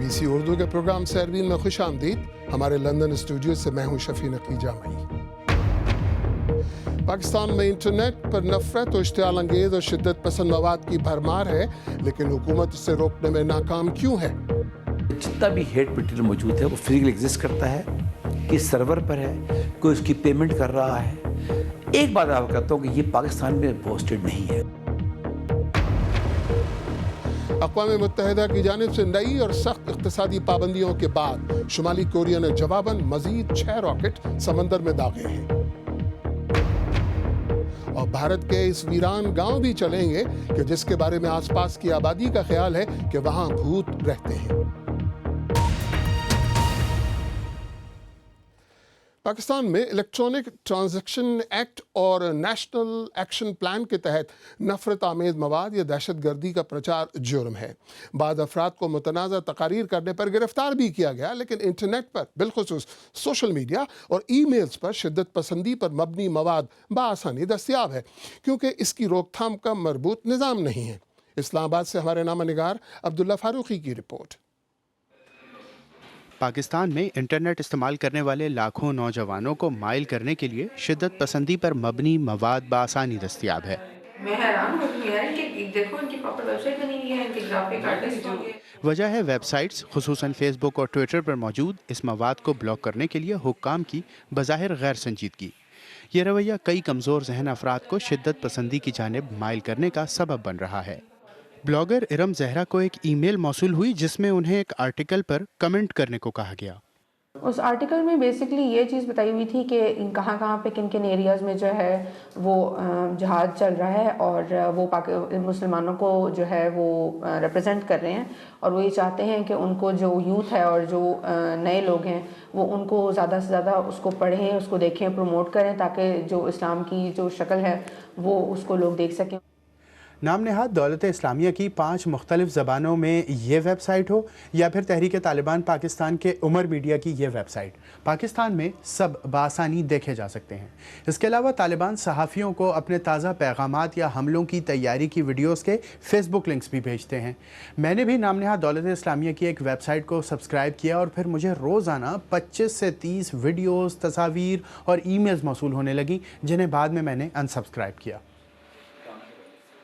BBC Urdu کے programme سیربین میں خوش آمدید. ہمارے لندن اسٹوڈیو سے میں ہوں شفیع نقی جامعی. پاکستان میں انٹرنیٹ پر نفرت و اشتعال انگیز اور شدت پسند مواد کی بھرمار ہے، لیکن حکومت اسے روکنے میں ناکام کیوں ہے؟ جتنا بھی ہیٹ مٹیریل موجود ہے وہ فریلی ایگزسٹ کرتا ہے، کس سرور پر ہے، کوئی اس کی پیمنٹ کر رہا ہے. ایک بات آپ کہتا ہوں کہ یہ پاکستان میں پوسٹڈ نہیں ہے. اقوام متحدہ کی جانب سے نئی اور سخت اقتصادی پابندیوں کے بعد شمالی کوریا نے جواباً مزید 6 راکٹ سمندر میں داغے ہیں. اور بھارت کے اس ویران گاؤں بھی چلیں گے کہ جس کے بارے میں آس پاس کی آبادی کا خیال ہے کہ وہاں بھوت رہتے ہیں. پاکستان میں الیکٹرانک ٹرانزیکشن ایکٹ اور نیشنل ایکشن پلان کے تحت نفرت آمیز مواد یا دہشت گردی کا پرچار جرم ہے. بعض افراد کو متنازع تقاریر کرنے پر گرفتار بھی کیا گیا، لیکن انٹرنیٹ پر بالخصوص سوشل میڈیا اور ای میلز پر شدت پسندی پر مبنی مواد بآسانی دستیاب ہے کیونکہ اس کی روک تھام کا مربوط نظام نہیں ہے. اسلام آباد سے ہمارے نامہ نگار عبداللہ فاروقی کی رپورٹ. پاکستان میں انٹرنیٹ استعمال کرنے والے لاکھوں نوجوانوں کو مائل کرنے کے لیے شدت پسندی پر مبنی مواد بآسانی دستیاب ہے. میں حیران ہوں کہ دیکھو ان کی پراپر ویب سائٹ بنی ہوئی ہے، ان کے گرافک آرٹسٹ ہوں گے. وجہ ہے ویب سائٹس خصوصاً فیس بک اور ٹویٹر پر موجود اس مواد کو بلاک کرنے کے لیے حکام کی بظاہر غیر سنجیدگی. یہ رویہ کئی کمزور ذہن افراد کو شدت پسندی کی جانب مائل کرنے کا سبب بن رہا ہے. بلاگر ارم زہرا کو ایک ای میل موصول ہوئی جس میں انہیں ایک آرٹیکل پر کمنٹ کرنے کو کہا گیا. اس آرٹیکل میں بیسکلی یہ چیز بتائی ہوئی تھی کہ کہاں کہاں پہ کن کن ایریاز میں جو ہے وہ جہاد چل رہا ہے اور وہ مسلمانوں کو جو ہے وہ ریپرزینٹ کر رہے ہیں، اور وہ یہ چاہتے ہیں کہ ان کو جو یوتھ ہے اور جو نئے لوگ ہیں وہ ان کو زیادہ سے زیادہ اس کو پڑھیں، اس کو دیکھیں، پروموٹ کریں تاکہ جو اسلام کی جو شکل ہے وہ اس کو لوگ دیکھ سکیں. نام نہاد دولت اسلامیہ کی 5 مختلف زبانوں میں یہ ویب سائٹ ہو یا پھر تحریک طالبان پاکستان کے عمر میڈیا کی یہ ویب سائٹ، پاکستان میں سب بآسانی دیکھے جا سکتے ہیں. اس کے علاوہ طالبان صحافیوں کو اپنے تازہ پیغامات یا حملوں کی تیاری کی ویڈیوز کے فیس بک لنکس بھی بھیجتے ہیں. میں نے بھی نام نہاد دولت اسلامیہ کی ایک ویب سائٹ کو سبسکرائب کیا اور پھر مجھے روزانہ 25 سے 30 ویڈیوز، تصاویر اور ای میلز موصول ہونے لگیں جنہیں بعد میں نے انسبسکرائب کیا.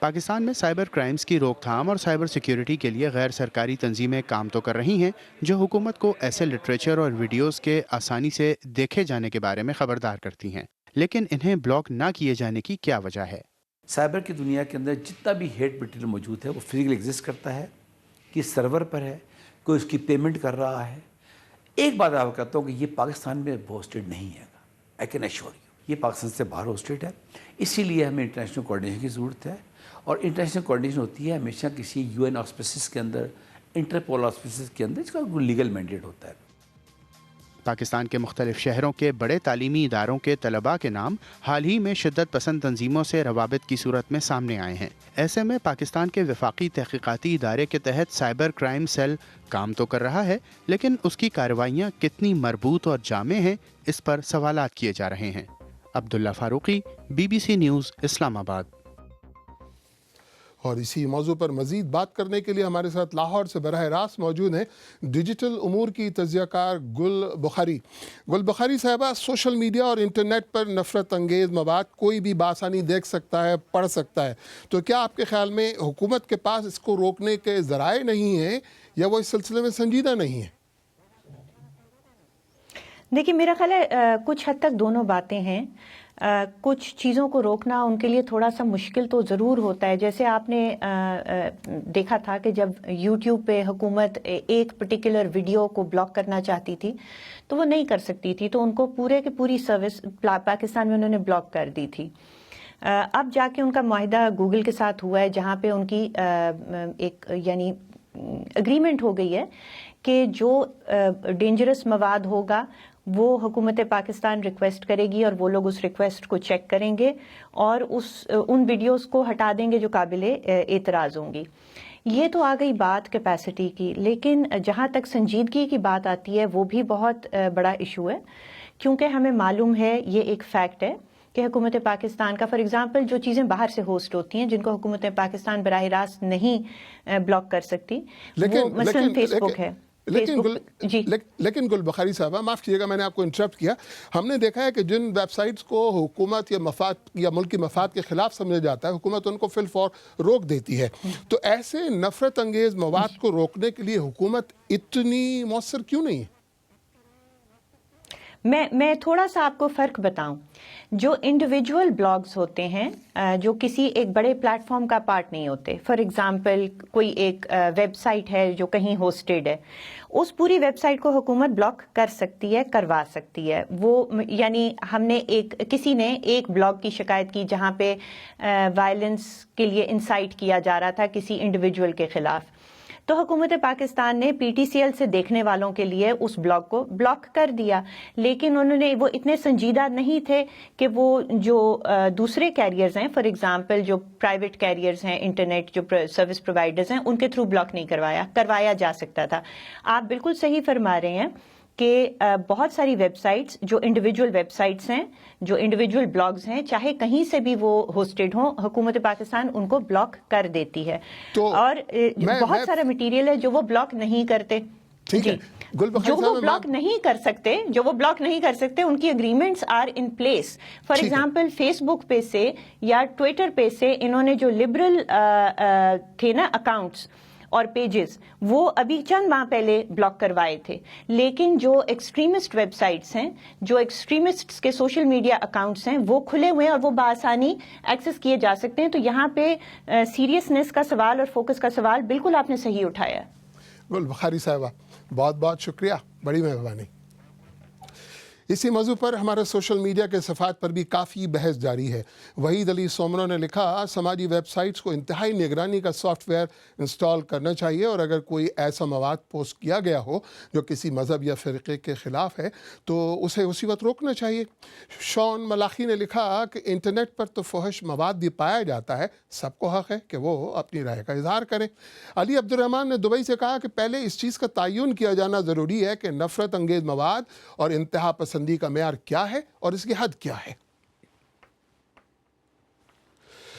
پاکستان میں سائبر کرائمز کی روک تھام اور سائبر سیکیورٹی کے لیے غیر سرکاری تنظیمیں کام تو کر رہی ہیں جو حکومت کو ایسے لٹریچر اور ویڈیوز کے آسانی سے دیکھے جانے کے بارے میں خبردار کرتی ہیں، لیکن انہیں بلاک نہ کیے جانے کی کیا وجہ ہے؟ سائبر کی دنیا کے اندر جتنا بھی ہیٹ مٹیریل موجود ہے وہ فریلی ایگزسٹ کرتا ہے، کس سرور پر ہے، کوئی اس کی پیمنٹ کر رہا ہے. ایک بات آپ کہتا ہوں کہ یہ پاکستان میں ہوسٹڈ نہیں ہے. آئی کین ایشور یو یہ پاکستان سے باہر ہوسٹڈ ہے. اسی لیے ہمیں انٹرنیشنل کوآرڈینیشن کی ضرورت ہے، اور انٹرنیشنل کوآرڈینیشن ہوتی ہے ہمیشہ کسی یو این آسپیسز کے اندر، انٹرپول آسپیسز کے اندر، اس کا لیگل مینڈیٹ ہوتا ہے. پاکستان کے مختلف شہروں کے بڑے تعلیمی اداروں کے طلباء کے نام حال ہی میں شدت پسند تنظیموں سے روابط کی صورت میں سامنے آئے ہیں. ایسے میں پاکستان کے وفاقی تحقیقاتی ادارے کے تحت سائبر کرائم سیل کام تو کر رہا ہے، لیکن اس کی کارروائیاں کتنی مربوط اور جامع ہیں، اس پر سوالات کیے جا رہے ہیں. عبداللہ فاروقی، BBC نیوز، اسلام آباد. اور اسی موضوع پر مزید بات کرنے کے لیے ہمارے ساتھ لاہور سے براہ راست موجود ہیں ڈیجیٹل امور کی تجزیہ کار گل بخاری. گل بخاری صاحبہ، سوشل میڈیا اور انٹرنیٹ پر نفرت انگیز مواد کوئی بھی بآسانی دیکھ سکتا ہے، پڑھ سکتا ہے، تو کیا آپ کے خیال میں حکومت کے پاس اس کو روکنے کے ذرائع نہیں ہیں یا وہ اس سلسلے میں سنجیدہ نہیں ہے؟ دیکھیے، میرا خیال ہے کچھ حد تک دونوں باتیں ہیں. کچھ چیزوں کو روکنا ان کے لیے تھوڑا سا مشکل تو ضرور ہوتا ہے. جیسے آپ نے دیکھا تھا کہ جب یوٹیوب پہ حکومت ایک پرٹیکولر ویڈیو کو بلاک کرنا چاہتی تھی تو وہ نہیں کر سکتی تھی، تو ان کو پورے کی پوری سروس پاکستان میں انہوں نے بلاک کر دی تھی. اب جا کے ان کا معاہدہ گوگل کے ساتھ ہوا ہے جہاں پہ ان کی ایک یعنی اگریمنٹ ہو گئی ہے کہ جو ڈینجرس مواد ہوگا وہ حکومت پاکستان ریکویسٹ کرے گی اور وہ لوگ اس ریکویسٹ کو چیک کریں گے اور ان ویڈیوز کو ہٹا دیں گے جو قابل اعتراض ہوں گی. یہ تو آ گئی بات کیپیسٹی کی، لیکن جہاں تک سنجیدگی کی بات آتی ہے وہ بھی بہت بڑا ایشو ہے، کیونکہ ہمیں معلوم ہے، یہ ایک فیکٹ ہے کہ حکومت پاکستان کا فار ایگزامپل جو چیزیں باہر سے ہوسٹ ہوتی ہیں جن کو حکومت پاکستان براہ راست نہیں بلاک کر سکتی، وہ مثلاً فیس بک ہے. لیکن گل بخاری صاحبہ معاف کیجیے گا میں نے آپ کو انٹرپٹ کیا. ہم نے دیکھا ہے کہ جن ویب سائٹس کو حکومت یا مفاد یا ملکی مفاد کے خلاف سمجھا جاتا ہے حکومت ان کو فی الفور روک دیتی ہے. تو ایسے نفرت انگیز مواد کو روکنے کے لیے حکومت اتنی مؤثر کیوں نہیں ہے؟ میں تھوڑا سا آپ کو فرق بتاؤں. جو انڈیویجول بلاگز ہوتے ہیں جو کسی ایک بڑے پلیٹ فارم کا پارٹ نہیں ہوتے، فار ایگزامپل کوئی ایک ویب سائٹ ہے جو کہیں ہوسٹڈ ہے، اس پوری ویب سائٹ کو حکومت بلاک کر سکتی ہے، کروا سکتی ہے. وہ یعنی ہم نے کسی نے ایک بلاگ کی شکایت کی جہاں پہ وائلنس کے لیے انسائٹ کیا جا رہا تھا کسی انڈیویجول کے خلاف، تو حکومت پاکستان نے پی ٹی سی ایل سے دیکھنے والوں کے لیے اس بلاگ کو بلاک کر دیا. لیکن انہوں نے وہ اتنے سنجیدہ نہیں تھے کہ وہ جو دوسرے کیریئرز ہیں، فار ایگزامپل جو پرائیویٹ کیریئرز ہیں، انٹرنیٹ جو سروس پرووائڈرز ہیں، ان کے تھرو بلاک نہیں کروایا جا سکتا تھا. آپ بالکل صحیح فرما رہے ہیں کہ بہت ساری ویب سائٹس جو انڈیویجول ویب سائٹس ہیں، جو انڈیویجول بلاگز ہیں، چاہے کہیں سے بھی وہ ہوسٹڈ ہوں، حکومت پاکستان ان کو بلاک کر دیتی ہے. اور بہت سارا مٹیریل ہے جو وہ بلاک نہیں کرتے. جو وہ بلاک نہیں کر سکتے ان کی agreements are in place. For example Facebook پہ سے یا ٹویٹر پہ سے انہوں نے جو لبرل تھے نا اکاؤنٹس اور پیجز، وہ ابھی چند ماہ پہلے بلاک کروائے تھے. لیکن جو ایکسٹریمسٹ ویب سائٹس ہیں، جو ایکسٹریمسٹ کے سوشل میڈیا اکاؤنٹس ہیں، وہ کھلے ہوئے ہیں اور وہ بآسانی ایکسس کیے جا سکتے ہیں. تو یہاں پہ سیریسنس کا سوال اور فوکس کا سوال بالکل آپ نے صحیح اٹھایا. گل بخاری صاحبہ بہت بہت شکریہ، بڑی مہربانی. اسی موضوع پر ہمارے سوشل میڈیا کے صفحات پر بھی کافی بحث جاری ہے. وحید علی سومرو نے لکھا، سماجی ویب سائٹس کو انتہائی نگرانی کا سافٹ ویئر انسٹال کرنا چاہیے، اور اگر کوئی ایسا مواد پوسٹ کیا گیا ہو جو کسی مذہب یا فرقے کے خلاف ہے تو اسے اسی وقت روکنا چاہیے. شون ملاخی نے لکھا کہ انٹرنیٹ پر تو فحش مواد بھی پایا جاتا ہے، سب کو حق ہے کہ وہ اپنی رائے کا اظہار کریں. علی عبد الرحمن نے دبئی سے کہا کہ پہلے اس چیز کا تعین کیا جانا ضروری ہے کہ نفرت انگیز مواد اور انتہا پسندی کا معیار کیا ہے اور اس کی حد کیا ہے.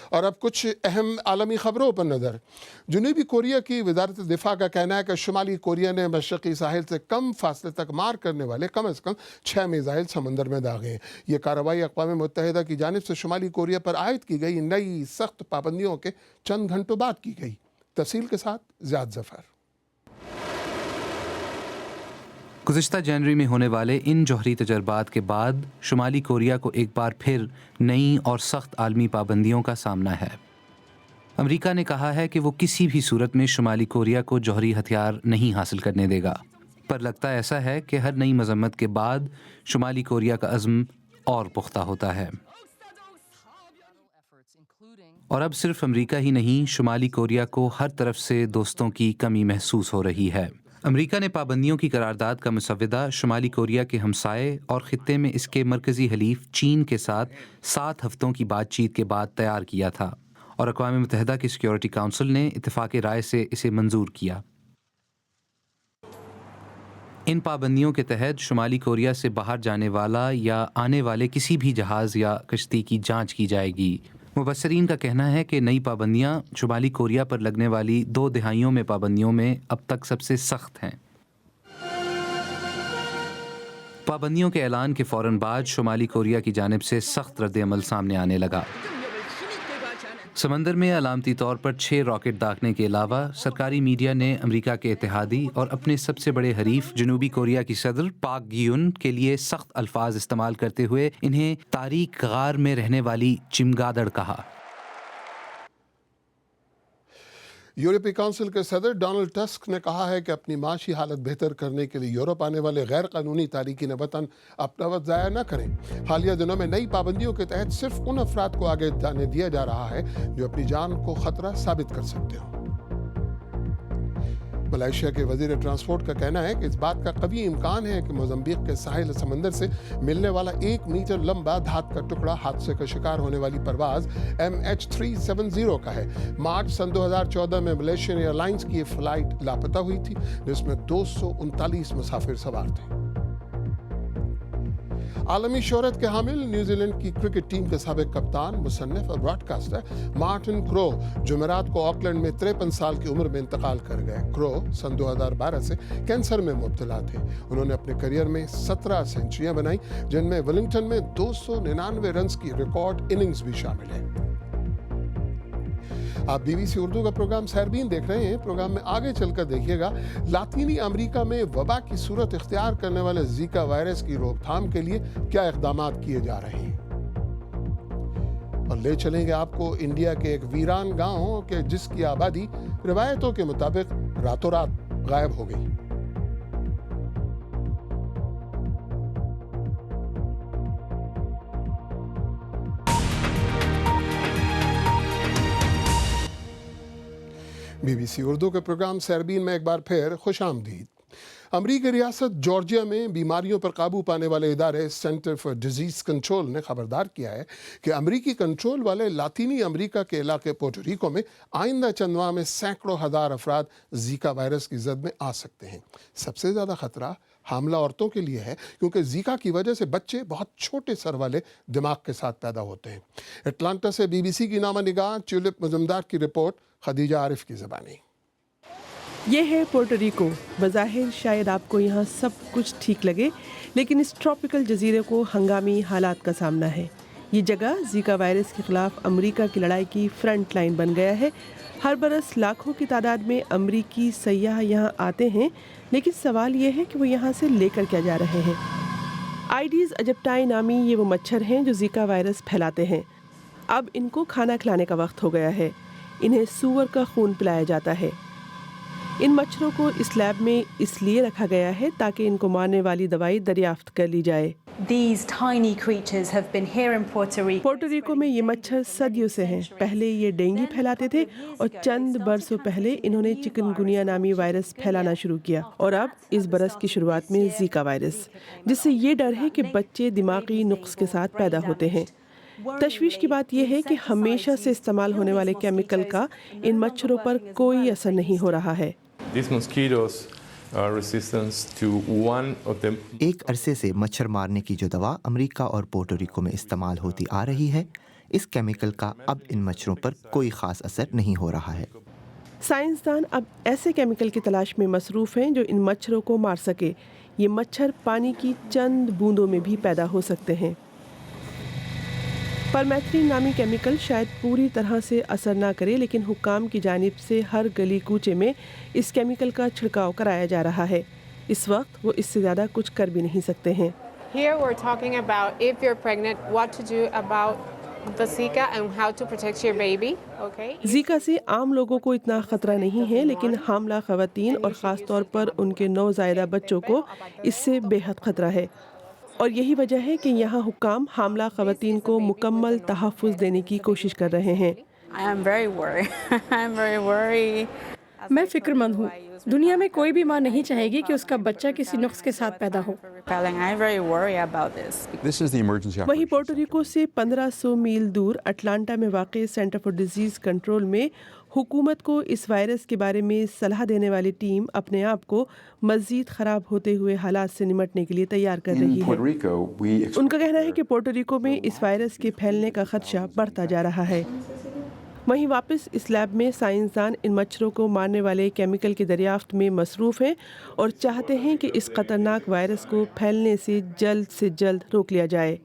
اور اب کچھ اہم عالمی خبروں پر نظر. جنوبی کوریا کی وزارت دفاع کا کہنا ہے کہ شمالی کوریا نے مشرقی ساحل سے کم فاصلے تک مار کرنے والے کم از کم 6 میزائل سمندر میں داغے ہیں. یہ کارروائی اقوام متحدہ کی جانب سے شمالی کوریا پر عائد کی گئی نئی سخت پابندیوں کے چند گھنٹوں بعد کی گئی. تفصیل کے ساتھ زیاد ظفر. گزشتہ جنوری میں ہونے والے ان جوہری تجربات کے بعد شمالی کوریا کو ایک بار پھر نئی اور سخت عالمی پابندیوں کا سامنا ہے. امریکہ نے کہا ہے کہ وہ کسی بھی صورت میں شمالی کوریا کو جوہری ہتھیار نہیں حاصل کرنے دے گا، پر لگتا ایسا ہے کہ ہر نئی مذمت کے بعد شمالی کوریا کا عزم اور پختہ ہوتا ہے. اور اب صرف امریکہ ہی نہیں، شمالی کوریا کو ہر طرف سے دوستوں کی کمی محسوس ہو رہی ہے. امریکہ نے پابندیوں کی قرارداد کا مسودہ شمالی کوریا کے ہمسائے اور خطے میں اس کے مرکزی حلیف چین کے ساتھ 7 ہفتوں کی بات چیت کے بعد تیار کیا تھا، اور اقوام متحدہ کی سیکیورٹی کونسل نے اتفاق رائے سے اسے منظور کیا. ان پابندیوں کے تحت شمالی کوریا سے باہر جانے والا یا آنے والے کسی بھی جہاز یا کشتی کی جانچ کی جائے گی. مبصرین کا کہنا ہے کہ نئی پابندیاں شمالی کوریا پر لگنے والی 2 دہائیوں میں پابندیوں میں اب تک سب سے سخت ہیں. پابندیوں کے اعلان کے فوراً بعد شمالی کوریا کی جانب سے سخت رد عمل سامنے آنے لگا. سمندر میں علامتی طور پر 6 راکٹ داغنے کے علاوہ سرکاری میڈیا نے امریکہ کے اتحادی اور اپنے سب سے بڑے حریف جنوبی کوریا کی صدر پاک گیون کے لیے سخت الفاظ استعمال کرتے ہوئے انہیں تاریک غار میں رہنے والی چمگادڑ کہا. یورپی کونسل کے صدر ڈونلڈ ٹسک نے کہا ہے کہ اپنی معاشی حالت بہتر کرنے کے لیے یورپ آنے والے غیر قانونی تارکین وطن اپنا وقت ضائع نہ کریں. حالیہ دنوں میں نئی پابندیوں کے تحت صرف ان افراد کو آگے جانے دیا جا رہا ہے جو اپنی جان کو خطرہ ثابت کر سکتے ہوں. ملائیشیا کے وزیر ٹرانسپورٹ کا کہنا ہے کہ اس بات کا قوی امکان ہے کہ موزمبیق کے ساحل سمندر سے ملنے والا 1 میٹر لمبا دھات کا ٹکڑا حادثے کا شکار ہونے والی پرواز MH370 کا ہے. مارچ سن 2014 میں ملیشین ایئر لائنز کی یہ فلائٹ لاپتہ ہوئی تھی جس میں 239 مسافر سوار تھے. عالمی شہرت کے حامل نیوزی لینڈ کی کرکٹ ٹیم کے سابق کپتان، مصنف اور براڈ کاسٹر مارٹن کرو جمعرات کو آکلینڈ میں 53 سال کی عمر میں انتقال کر گئے۔ کرو سن 2012 سے کینسر میں مبتلا تھے۔ انہوں نے اپنے کیریئر میں 17 سینچریاں بنائیں، جن میں ولنگٹن میں 299 رنز کی ریکارڈ اننگز بھی شامل ہیں۔ آپ BBC اردو کا پروگرام سیربین دیکھ رہے ہیں۔ پروگرام میں آگے چل کر دیکھیے گا لاطینی امریکہ میں وبا کی صورت اختیار کرنے والے زیکا وائرس کی روک تھام کے لیے کیا اقدامات کیے جا رہے ہیں، اور لے چلیں گے آپ کو انڈیا کے ایک ویران گاؤں کے جس کی آبادی روایتوں کے مطابق راتوں رات غائب ہو گئی۔ BBC اردو کے پروگرام سیربین میں ایک بار پھر خوش آمدید۔ امریکی ریاست جارجیا میں بیماریوں پر قابو پانے والے ادارے سینٹر فار ڈیزیز کنٹرول نے خبردار کیا ہے کہ امریکی کنٹرول والے لاطینی امریکہ کے علاقے پورٹوریکو میں آئندہ چند ماہ میں سینکڑوں ہزار افراد زیکا وائرس کی زد میں آ سکتے ہیں۔ سب سے زیادہ خطرہ حاملہ عورتوں کے لیے ہے، کیونکہ زیکا کی وجہ سے بچے بہت چھوٹے سر والے دماغ کے ساتھ پیدا ہوتے ہیں۔ اٹلانٹا سے BBC کی نامہ نگار ٹیولپ مزمدار کی رپورٹ خدیجہ عارف کی زبانی۔ یہ ہے پورٹوریکو۔ بظاہر شاید آپ کو یہاں سب کچھ ٹھیک لگے، لیکن اس ٹراپیکل جزیرے کو ہنگامی حالات کا سامنا ہے۔ یہ جگہ زیکا وائرس کے خلاف امریکہ کی لڑائی کی فرنٹ لائن بن گیا ہے۔ ہر برس لاکھوں کی تعداد میں امریکی سیاح یہاں آتے ہیں، لیکن سوال یہ ہے کہ وہ یہاں سے لے کر کیا جا رہے ہیں۔ آئیڈیز ایجپٹائی نامی یہ وہ مچھر ہیں جو زیکا وائرس پھیلاتے ہیں۔ اب ان کو کھانا کھلانے کا وقت ہو گیا ہے۔ انہیں سور کا خون پلایا جاتا ہے۔ ان مچھروں کو اس لیب میں اس لیے رکھا گیا ہے تاکہ ان کو مارنے والی دوائی دریافت کر لی جائے۔ پورٹو ریکو میں یہ مچھر صدیوں سے ہیں۔ پہلے یہ ڈینگی پھیلاتے تھے اور چند برسوں پہلے انہوں نے چکن گنیا نامی وائرس پھیلانا شروع کیا، اور اب اس برس کی شروعات میں زیکا وائرس، جس سے یہ ڈر ہے کہ بچے دماغی نقص کے ساتھ پیدا ہوتے ہیں۔ تشویش کی بات یہ ہے کہ ہمیشہ سے استعمال ہونے والے کیمیکل کا ان مچھروں پر کوئی اثر نہیں ہو رہا ہے۔ ایک عرصے سے مچھر مارنے کی جو دوا امریکہ اور پورٹو ریکو میں استعمال ہوتی آ رہی ہے، اس کیمیکل کا اب ان مچھروں پر کوئی خاص اثر نہیں ہو رہا ہے۔ سائنسدان اب ایسے کیمیکل کی تلاش میں مصروف ہیں جو ان مچھروں کو مار سکے۔ یہ مچھر پانی کی چند بوندوں میں بھی پیدا ہو سکتے ہیں۔ پرمیتھرین نامی کیمیکل شاید پوری طرح سے اثر نہ کرے، لیکن حکام کی جانب سے ہر گلی کوچے میں اس کیمیکل کا چھڑکاؤ کرایا جا رہا ہے۔ اس وقت وہ اس سے زیادہ کچھ کر بھی نہیں سکتے ہیں۔ Here we're talking about if you're pregnant, what to do about the Zika and how to protect your baby. Okay. Zika سے عام لوگوں کو اتنا خطرہ نہیں ہے، لیکن حاملہ خواتین اور خاص طور پر ان کے نوزائیدہ بچوں کو اس سے بے حد خطرہ ہے، اور یہی وجہ ہے کہ یہاں حکام حاملہ خواتین کو مکمل تحفظ دینے کی کوشش کر رہے ہیں۔ میں فکر مند ہوں۔ دنیا میں کوئی بھی ماں نہیں چاہے گی کہ اس کا بچہ کسی نقص کے ساتھ پیدا ہو۔ وہیں پورٹو ریکو سے 1500 میل دور اٹلانٹا میں واقع سینٹر فار ڈیزیز کنٹرول میں حکومت کو اس وائرس کے بارے میں صلاح دینے والی ٹیم اپنے آپ کو مزید خراب ہوتے ہوئے حالات سے نمٹنے کے لیے تیار کر رہی ہے۔ ان کا کہنا ہے کہ پورٹو ریکو میں اس وائرس کے پھیلنے کا خدشہ بڑھتا جا رہا ہے۔ وہیں واپس اس لیب میں سائنسدان ان مچھروں کو مارنے والے کیمیکل کی دریافت میں مصروف ہیں اور چاہتے ہیں کہ اس خطرناک وائرس کو پھیلنے سے جلد روک لیا جائے۔